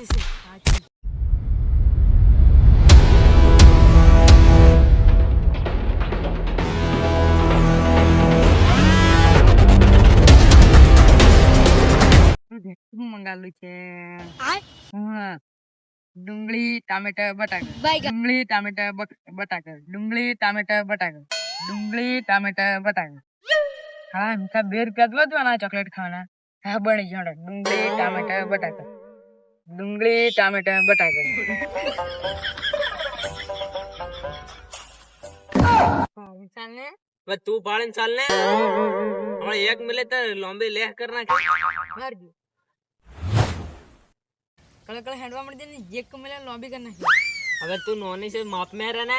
પડતી છે સાચી. શું મંગાવેલું છે? હા, ડુંગળી ટામેટા બટાકા, ડુંગળી ટામેટા બટાકા, ડુંગળી ટામેટા બટાકા, ડુંગળી ટામેટા બટાકા. હા, મીઠા 2 રૂપિયા જ વધવાના ચોકલેટ ખાવાના. હા, બની ગયો. ડુંગળી ટામેટા બટાકા, ડુંગળી ટામેટા બટાકા. ચાલ ને बस तू पालन चाल ने और एक मिले तो लंबी लेह करना क्या મારજો. કળે કળે હેડવા મળી જાય ને એક કમેલા લોબી કરી નાખી. अगर तू नोनी से माप में रहना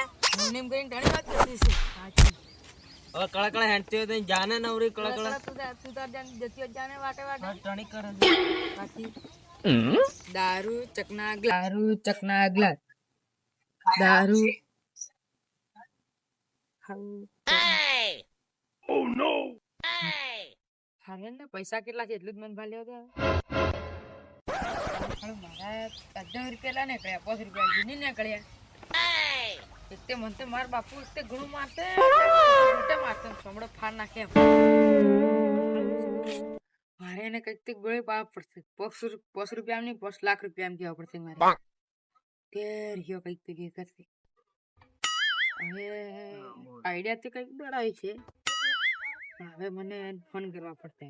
નેમ કરીને ઘણી વાત કરતી છે સાચી. और कड़ा कड़ा हटते हो तो जाना ना उरी कड़ा कड़ा તું તાર જાન જતી જાને વાટે વાટે टणी कर બાકી દારૂ ચકના ગ્લાસ દારૂ Oh no! હવે ને પૈસા કેટલા છે એટલું જ મને ભાલ્યો હતો. મારા 10 રૂપિયા લા નીકળ્યા 5 રૂપિયા જૂની નીકળ્યા. એટલે મને તો માર બાપુ એટલે ઘણું મારતે મોટે મારતે સમડો ફાડ નાખે એમ. મારે એને કઈક તે ગોળી પાવા પડશે. 5 રૂપિયા ની 5 લાખ રૂપિયા એમ કેવા પડશે મારે. કે રહ્યો કઈક તે કરશે. હવે આઈડિયા તો કઈક દોડાય છે. હવે મને ફોન કરવા પડશે.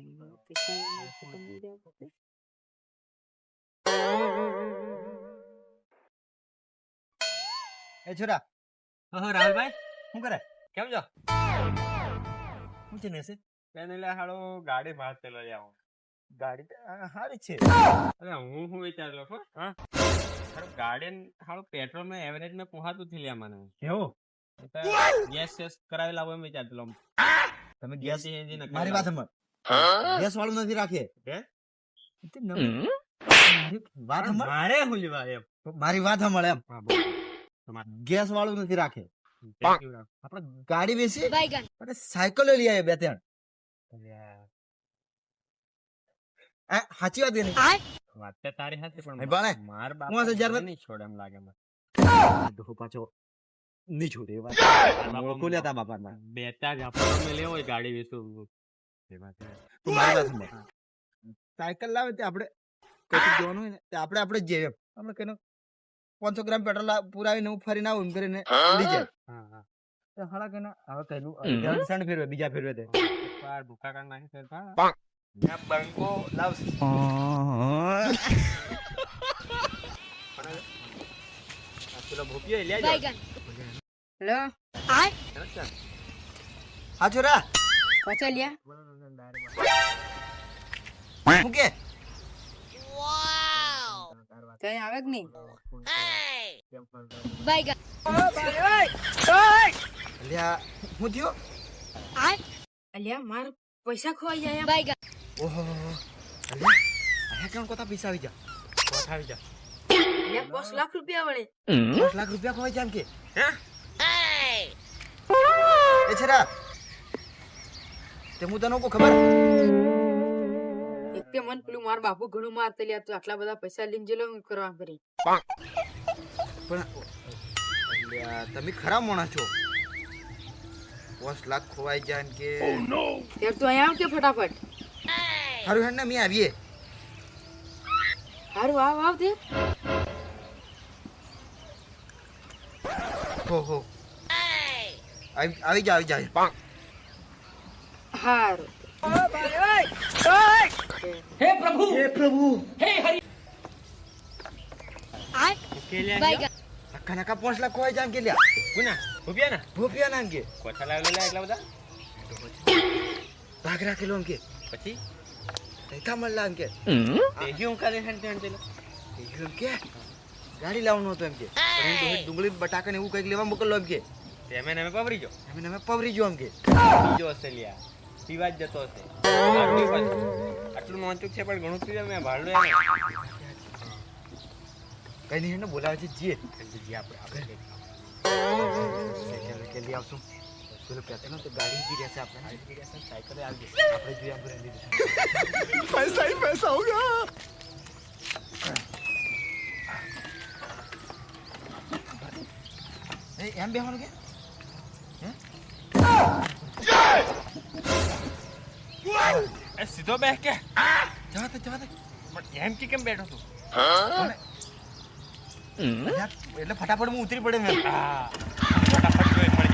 ए छोरा हाँ राहुल भाई શું કરે? કેમ છો શું છે નેસે? પેલે હાલો ગાડી ભાત પેલો જાવ ગાડી તો હારી છે. અરે હું વિચારલો છો હા હાલો ગાડી હાલો પેટ્રોલ માં એવરેજ માં પહોંચાતું થી લ્યા મને કેવું? ગેસ સેસ કરાવી લાવો એમ વિચારતો તમે ગેસ એન્જિન મારી વાત સાંભળ. ગેસ વાળું નથી રાખે. હે? તે મારી વાત સાંભળ. મારે હું લેવા એમ મારી વાત સાંભળ એમ. હા બોલ તમારે ગેસ વાળું નથી રાખે. કેવું રાખ આપણે ગાડી વેચી અને સાયકલ લઈ આવે 2-3. સાચી વાત એની. વાત તો તારી હતી એ બાળે, પણ માર બાપ 5000 નહીં છોડે એમ લાગે મને ડોહો પાછો નહીં છોડે એ વાત. ઓળખો લ્યા તા બાપાના. બેટા જ આપણે લેવો હોય ગાડી વેચું એ વાત તું મારી વાત સાંભળ. સાયકલ લાવે તે આપણે કશું જોવાનું હોય ને તે આપણે જ જઈએ એમ. આપણે કઈનો 500 ગ્રામ પેટ્રોલ પુરાવીને હું ફરીને આવું એમ કરીને લઈ જાય. હા હા તો હાલા કઈનો હવે કઈનું સંડ ફેરવે બીજા ફેરવે તે પાર ભૂખા કાઢ નાખી ફેરફાર બંકો લાવશે. પેલો ભૂપિયો લે જાય હેલો હા છોરા પચા લ્યા હું કે કઈ આવે કે નહીં? લ્યા હું થયો? અલ્યા માર પૈસા ખોવાઈ જાય એમ. ઓહો લ્યા આ કેમ કોતા પૈસા આવી જા કોઠાવી જા અલ્યા 5 લાખ રૂપિયા વળે. 5 લાખ રૂપિયા ખવાય જામ કે એ છોરા તે હું તને કો ખબર એક તે મન પેલું માર બાપુ ઘણું મારતે લ્યા તો આટલા બધા પૈસા લઈને જેલો હું કરવા પડી. પણ લ્યા તમે ખરા મોણા છો. 5 લાખ ખવાય જાય કે યાર તું અહીંયા આવ કે ફટાફટ. હારું હેડ ને મે આવીએ. હારું આવ તે. હો આવી જા હારું કે લે આયો નકા નકા 5 લાખ ખવાય જામ કે લ્યા ગુના ભૂપિયા ના ભૂપિયા નામ કે કોઠા લાવી લે એટલા બધા ભાગ રાખેલો એમ કે પછી તૈથા મળલા એમ કે તેજી હું કાલે હંતે હંતે એમ કે ગાડી લાવવાનો હતો એમ કે પણ એમ તો ડુંગળી બટાકા ને એવું કઈક લેવા મોકલો એમ કે તેમે નમે પવરી જો અમે પવરી જો એમ કે બીજો હશે લ્યા પીવા જ જતો હશે આટલું પાછું આટલું નોંચુક છે પણ ઘણું પીવે મેં ભાડલો એને કઈ નહીં ને બોલાવે છે જીએ જે આપણે કે લઈ આવશું પેલું કહેતા ને તો ગાડી બી રહેશે આપણે સાયકલ આવી જશે આપણે જોઈએ આપણે લઈ પૈસા ही पैसा होगा એમ બેહવાનું કે એ સીધો બેસ કે જવા દે પણ એમ કે કેમ બેઠો તું એટલે ફટાફટ હું ઉતરી પડે મેં હા ફટાફટ જોઈ મળી